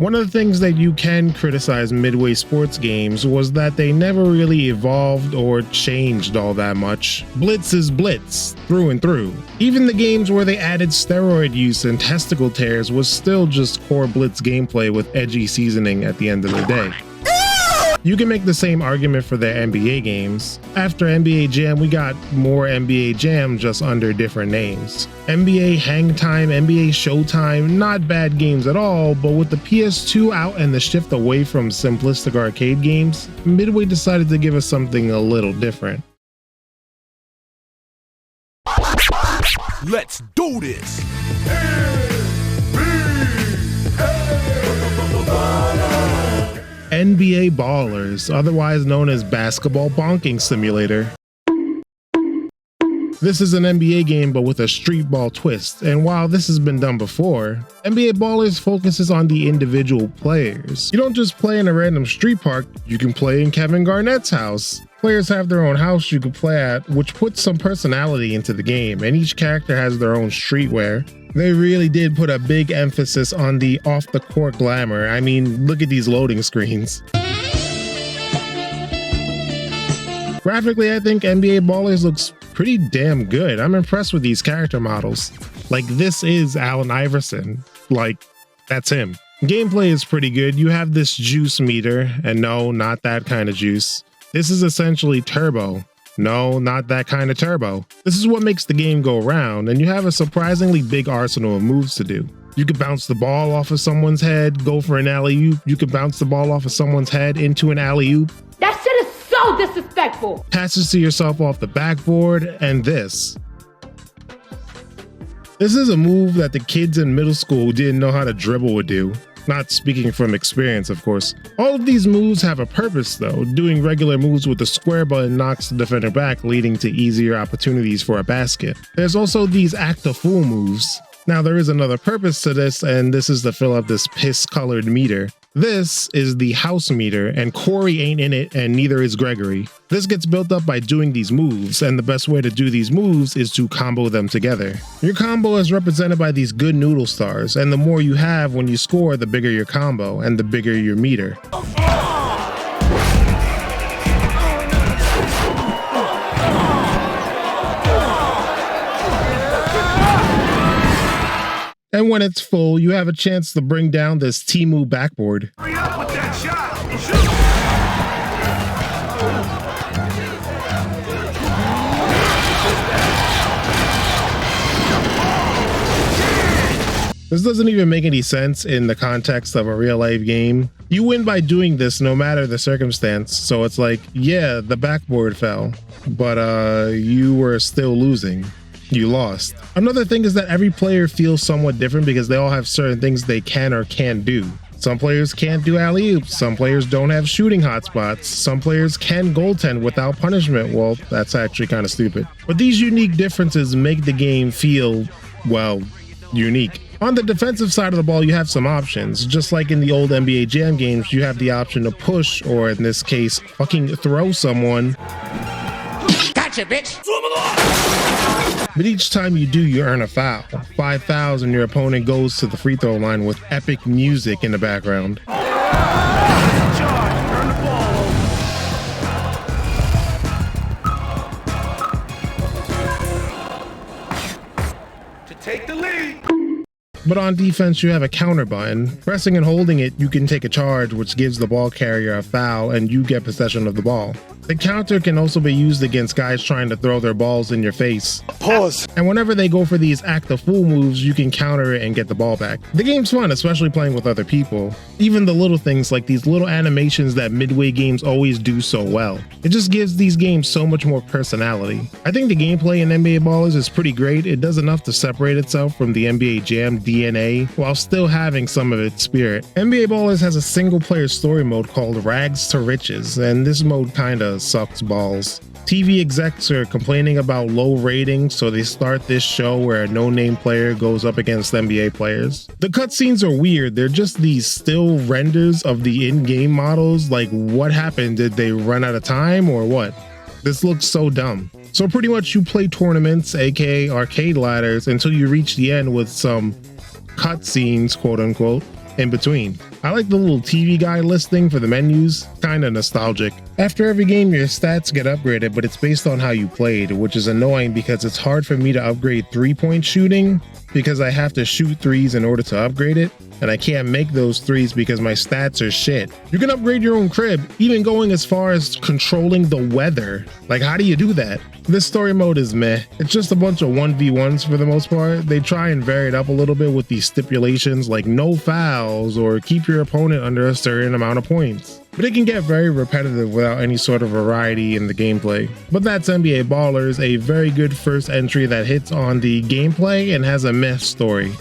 One of the things that you can criticize Midway sports games was that they never really evolved or changed all that much. Blitz is Blitz, through and through. Even the games where they added steroid use and testicle tears was still just core Blitz gameplay with edgy seasoning at the end of the day. You can make the same argument for their NBA games. After NBA Jam, we got more NBA Jam just under different names. NBA Hang Time, NBA Showtime, not bad games at all, but with the PS2 out and the shift away from simplistic arcade games, Midway decided to give us something a little different. Let's do this! NBA Ballers, otherwise known as Basketball Bonking Simulator. This is an NBA game but with a street ball twist, and while this has been done before, NBA Ballers focuses on the individual players. You don't just play in a random street park, you can play in Kevin Garnett's house. Players have their own house you can play at, which puts some personality into the game, and each character has their own streetwear. They really did put a big emphasis on the off-the-court glamour. I mean, look at these loading screens. Graphically, I think NBA Ballers looks pretty damn good. I'm impressed with these character models. Like, this is Allen Iverson. Like, that's him. Gameplay is pretty good. You have this juice meter, and no, not that kind of juice. This is essentially turbo. No, not that kind of turbo. This is what makes the game go round, and you have a surprisingly big arsenal of moves to do. You could bounce the ball off of someone's head, go for an alley-oop. You could bounce the ball off of someone's head into an alley-oop. That shit is so disrespectful. Passes to yourself off the backboard, and this. This is a move that the kids in middle school who didn't know how to dribble would do. Not speaking from experience, of course. All of these moves have a purpose though. Doing regular moves with the square button knocks the defender back, leading to easier opportunities for a basket. There's also these act a fool moves. Now there is another purpose to this, and this is to fill up this piss-colored meter. This is the house meter, and Corey ain't in it, and neither is Gregory. This gets built up by doing these moves, and the best way to do these moves is to combo them together. Your combo is represented by these good noodle stars, and the more you have when you score, the bigger your combo, and the bigger your meter. And when it's full, you have a chance to bring down this Temu backboard. Hurry up with that shot! This doesn't even make any sense in the context of a real life game. You win by doing this no matter the circumstance. So it's like, yeah, the backboard fell, but you were still losing. You lost. Another thing is that every player feels somewhat different because they all have certain things they can or can't do. Some players can't do alley-oops, some players don't have shooting hotspots, some players can goaltend without punishment. Well, that's actually kind of stupid. But these unique differences make the game feel, well, unique. On the defensive side of the ball, you have some options. Just like in the old NBA Jam games, you have the option to push, or in this case, fucking throw someone. Gotcha, bitch! But each time you do, you earn a foul. 5 fouls and your opponent goes to the free throw line with epic music in the background. To take the lead! But on defense, you have a counter button. Pressing and holding it, you can take a charge, which gives the ball carrier a foul, and you get possession of the ball. The counter can also be used against guys trying to throw their balls in your face. Pause. And whenever they go for these act the fool moves, you can counter it and get the ball back. The game's fun, especially playing with other people. Even the little things like these little animations that Midway games always do so well. It just gives these games so much more personality. I think the gameplay in NBA Ballers is pretty great. It does enough to separate itself from the NBA Jam DNA while still having some of its spirit. NBA Ballers has a single player story mode called Rags to Riches, and this mode kinda sucks balls. TV execs are complaining about low ratings, so they start this show where a no-name player goes up against NBA players. The cutscenes are weird. They're just these still renders of the in-game models. Like, what happened? Did they run out of time or what? This looks so dumb. So pretty much you play tournaments, aka arcade ladders, until you reach the end with some cutscenes, quote unquote. in between. I like the little TV guide listing for the menus, kinda nostalgic. After every game your stats get upgraded, but it's based on how you played, which is annoying because it's hard for me to upgrade 3-point shooting because I have to shoot threes in order to upgrade it, and I can't make those threes because my stats are shit. You can upgrade your own crib, even going as far as controlling the weather. Like, how do you do that? This story mode is meh. It's just a bunch of 1v1s for the most part. They try and vary it up a little bit with these stipulations like no fouls or keep your opponent under a certain amount of points. But it can get very repetitive without any sort of variety in the gameplay. But that's NBA Ballers, a very good first entry that hits on the gameplay and has a meh story.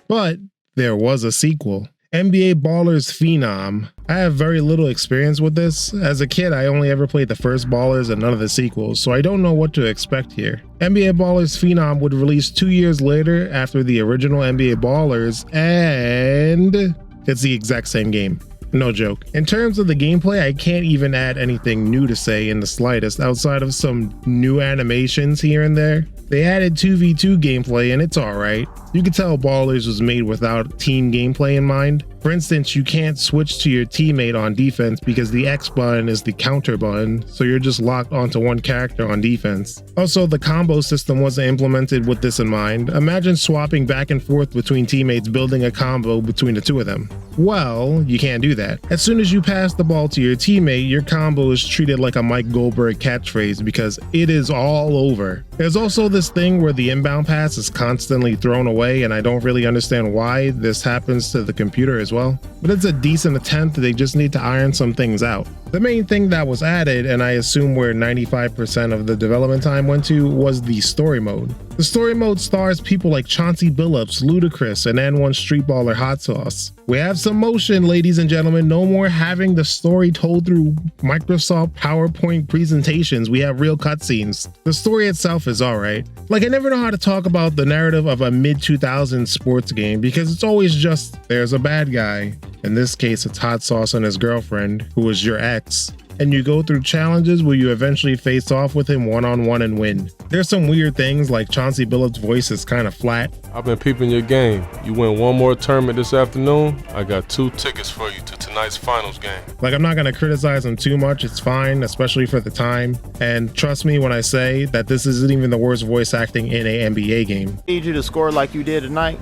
But there was a sequel, NBA Ballers Phenom. I have very little experience with this. As a kid, I only ever played the first Ballers and none of the sequels, so I don't know what to expect here. NBA Ballers Phenom would release 2 years later after the original NBA Ballers, and it's the exact same game. No joke. In terms of the gameplay, I can't even add anything new to say in the slightest outside of some new animations here and there. They added 2v2 gameplay and it's alright. You can tell Ballers was made without team gameplay in mind. For instance, you can't switch to your teammate on defense because the X button is the counter button, so you're just locked onto one character on defense. Also, the combo system wasn't implemented with this in mind. Imagine swapping back and forth between teammates building a combo between the two of them. Well, you can't do that. As soon as you pass the ball to your teammate, your combo is treated like a Mike Goldberg catchphrase because it is all over. There's also this thing where the inbound pass is constantly thrown away, and I don't really understand why this happens to the computer as well. But it's a decent attempt, they just need to iron some things out. The main thing that was added, and I assume where 95% of the development time went to, was the story mode. The story mode stars people like Chauncey Billups, Ludacris, and N1 Street Baller Hot Sauce. We have some motion, ladies and gentlemen. No more having the story told through Microsoft PowerPoint presentations. We have real cutscenes. The story itself is alright. Like, I never know how to talk about the narrative of a mid-2000s sports game because it's always just, there's a bad guy. In this case, it's Hot Sauce and his girlfriend, who is your ex. And you go through challenges where you eventually face off with him one-on-one and win. There's some weird things like Chauncey Billups' voice is kind of flat. I've been peeping your game. You win one more tournament this afternoon, I got 2 tickets for you to tonight's finals game. Like, I'm not going to criticize him too much, it's fine, especially for the time. And trust me when I say that this isn't even the worst voice acting in a NBA game. Need you to score like you did tonight,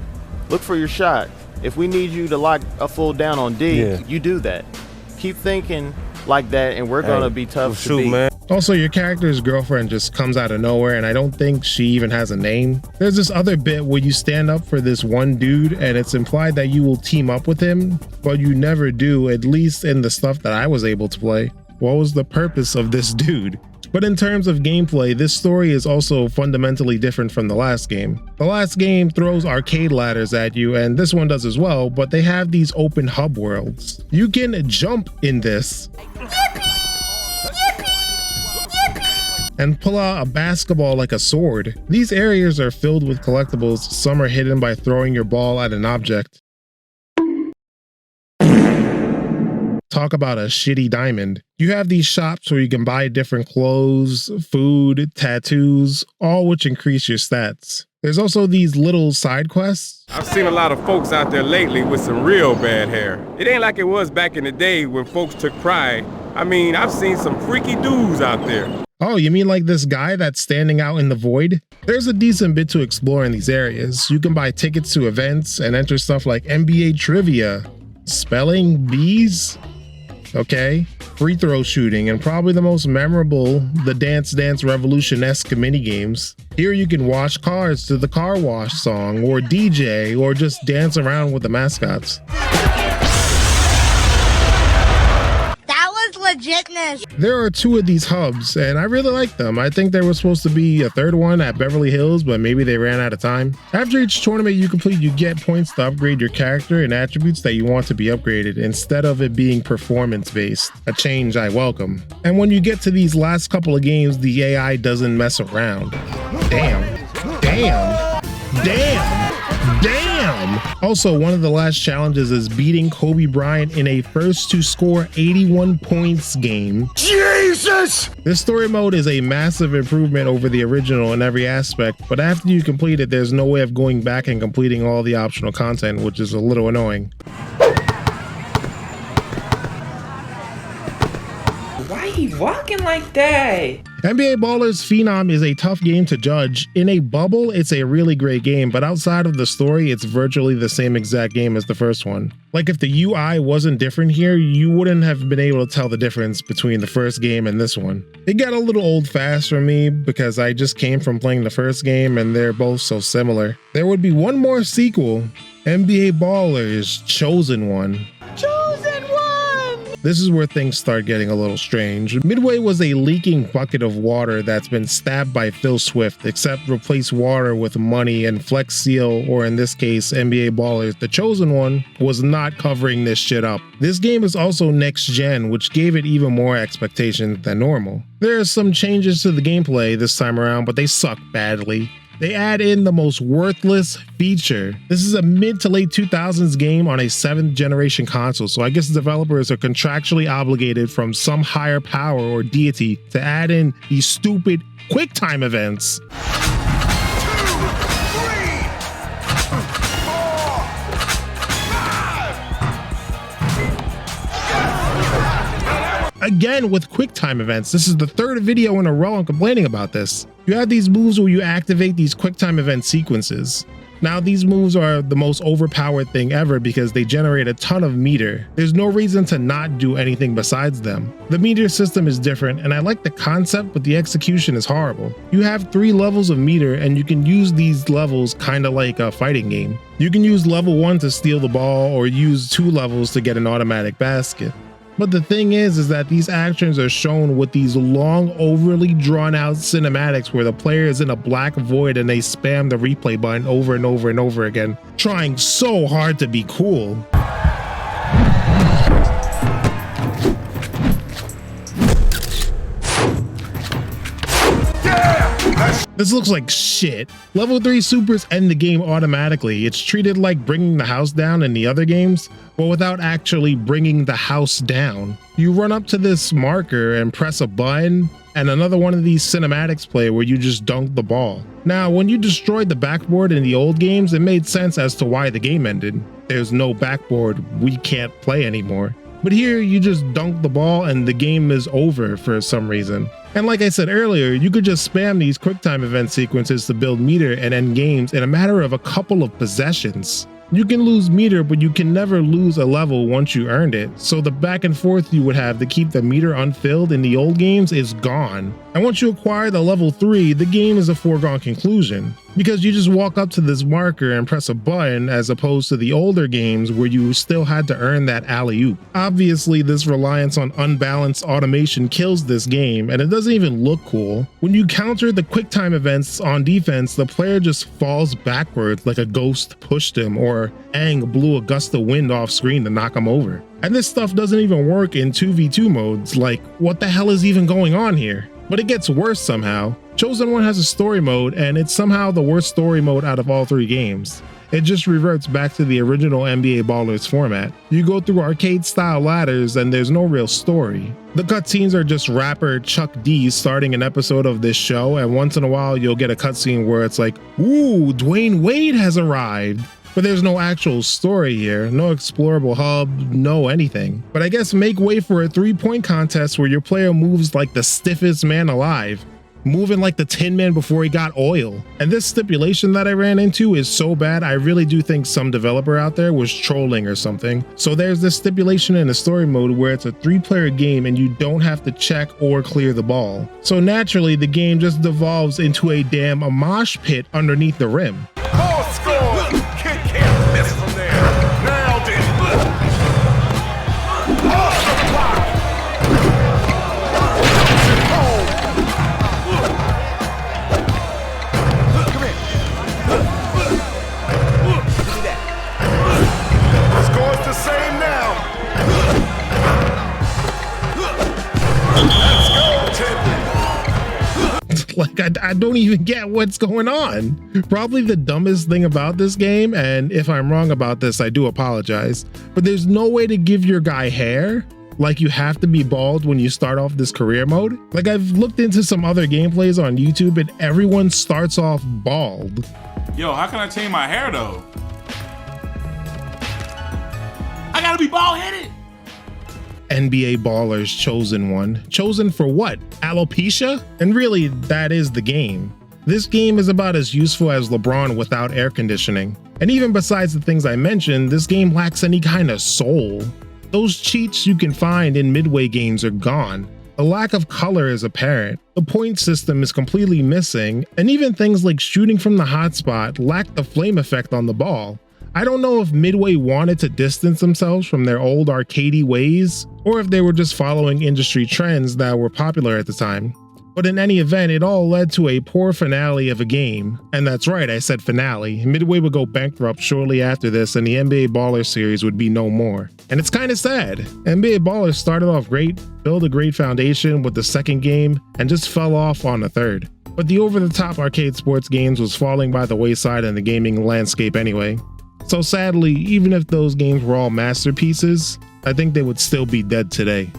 look for your shot. If we need you to lock a full down on D, you do that. Keep thinking like that and we're gonna be tough to beat. Man. Also, your character's girlfriend just comes out of nowhere and I don't think she even has a name. There's this other bit where you stand up for this one dude and it's implied that you will team up with him, but you never do, at least in the stuff that I was able to play. What was the purpose of this dude? But in terms of gameplay, this story is also fundamentally different from the last game. The last game throws arcade ladders at you, and this one does as well, but they have these open hub worlds. You can jump in this and pull out a basketball like a sword. These areas are filled with collectibles, some are hidden by throwing your ball at an object. Talk about a shitty diamond. You have these shops where you can buy different clothes, food, tattoos, all which increase your stats. There's also these little side quests. I've seen a lot of folks out there lately with some real bad hair. It ain't like it was back in the day when folks took pride. I mean, I've seen some freaky dudes out there. Oh, you mean like this guy that's standing out in the void? There's a decent bit to explore in these areas. You can buy tickets to events and enter stuff like NBA trivia, spelling bees, okay, free throw shooting, and probably the most memorable, the Dance Dance Revolution-esque minigames. Here you can wash cars to the car wash song, or DJ, or just dance around with the mascots. Legitness. There are 2 of these hubs and I really like them. I think there was supposed to be a 3rd one at Beverly Hills, but maybe they ran out of time. After each tournament you complete, you get points to upgrade your character and attributes that you want to be upgraded instead of it being performance based, a change I welcome. And when you get to these last couple of games, the AI doesn't mess around. Damn! Also, one of the last challenges is beating Kobe Bryant in a first to score 81 points game. Jesus! This story mode is a massive improvement over the original in every aspect, but after you complete it, there's no way of going back and completing all the optional content, which is a little annoying. why he walking like that? NBA Ballers Phenom is a tough game to judge. In a bubble, it's a really great game, but outside of the story, it's virtually the same exact game as the first one. Like if the UI wasn't different here, you wouldn't have been able to tell the difference between the first game and this one. It got a little old fast for me because I just came from playing the first game and they're both so similar. There would be one more sequel, NBA Ballers Chosen One. This is where things start getting a little strange. Midway was a leaking bucket of water that's been stabbed by Phil Swift, except replace water with money, and Flex Seal, or in this case NBA Ballers, the Chosen One, was not covering this shit up. This game is also next gen, which gave it even more expectations than normal. There are some changes to the gameplay this time around, but they suck badly. They add in the most worthless feature. This is a mid to late 2000s game on a 7th generation console, so I guess the developers are contractually obligated from some higher power or deity to add in these stupid QuickTime events. Again with QuickTime events. This is the third video in a row I'm complaining about this. You have these moves where you activate these QuickTime event sequences. Now these moves are the most overpowered thing ever because they generate a ton of meter. There's no reason to not do anything besides them. The meter system is different and I like the concept, but the execution is horrible. You have 3 levels of meter and you can use these levels kind of like a fighting game. You can use level 1 to steal the ball or use 2 levels to get an automatic basket. But the thing is that these actions are shown with these long, overly drawn out cinematics where the player is in a black void and they spam the replay button over and over and over again, trying so hard to be cool. This looks like shit. Level 3 supers end the game automatically. It's treated like bringing the house down in the other games, but without actually bringing the house down. You run up to this marker and press a button, and another one of these cinematics play where you just dunk the ball. Now, when you destroyed the backboard in the old games, it made sense as to why the game ended. There's no backboard, we can't play anymore. But here, you just dunk the ball and the game is over for some reason. And like I said earlier, you could just spam these QuickTime event sequences to build meter and end games in a matter of a couple of possessions. You can lose meter, but you can never lose a level once you earned it. So the back and forth you would have to keep the meter unfilled in the old games is gone. And once you acquire the level 3, the game is a foregone conclusion, because you just walk up to this marker and press a button, as opposed to the older games where you still had to earn that alley-oop. Obviously, this reliance on unbalanced automation kills this game, and it doesn't even look cool. When you counter the QuickTime events on defense, the player just falls backwards like a ghost pushed him, or Aang blew a gust of wind off screen to knock him over. And this stuff doesn't even work in 2v2 modes. Like, what the hell is even going on here? But it gets worse somehow. Chosen One has a story mode, and it's somehow the worst story mode out of all 3 games. It just reverts back to the original NBA Ballers format. You go through arcade-style ladders, and there's no real story. The cutscenes are just rapper Chuck D starting an episode of this show, and once in a while you'll get a cutscene where it's like, ooh, Dwayne Wade has arrived. But there's no actual story here, no explorable hub, no anything. But I guess make way for a 3-point contest where your player moves like the stiffest man alive, moving like the Tin Man before he got oil. And this stipulation that I ran into is so bad, I really do think some developer out there was trolling or something. So there's this stipulation in the story mode where it's a 3-player game and you don't have to check or clear the ball. So naturally, the game just devolves into a damn mosh pit underneath the rim. Ball score. Can't miss from there. Nailed it. Off the block. Come here. Give me that. Score's the same now. Let's go, Timothy. Like, I don't even get what's going on. Probably the dumbest thing about this game, and if I'm wrong about this, I do apologize, but there's no way to give your guy hair. Like, you have to be bald when you start off this career mode. Like, I've looked into some other gameplays on YouTube and everyone starts off bald. Yo, how can I change my hair though? I gotta be bald headed. NBA Ballers Chosen One. Chosen for what? Alopecia? And really, that is the game. This game is about as useful as LeBron without air conditioning. And even besides the things I mentioned, this game lacks any kind of soul. Those cheats you can find in Midway games are gone. The lack of color is apparent. The point system is completely missing, and even things like shooting from the hotspot lack the flame effect on the ball. I don't know if Midway wanted to distance themselves from their old arcadey ways, or if they were just following industry trends that were popular at the time. But in any event, it all led to a poor finale of a game. And that's right, I said finale. Midway would go bankrupt shortly after this, and the NBA Ballers series would be no more. And it's kinda sad. NBA Ballers started off great, built a great foundation with the second game, and just fell off on the third. But the over-the-top arcade sports games was falling by the wayside in the gaming landscape anyway. So sadly, even if those games were all masterpieces, I think they would still be dead today.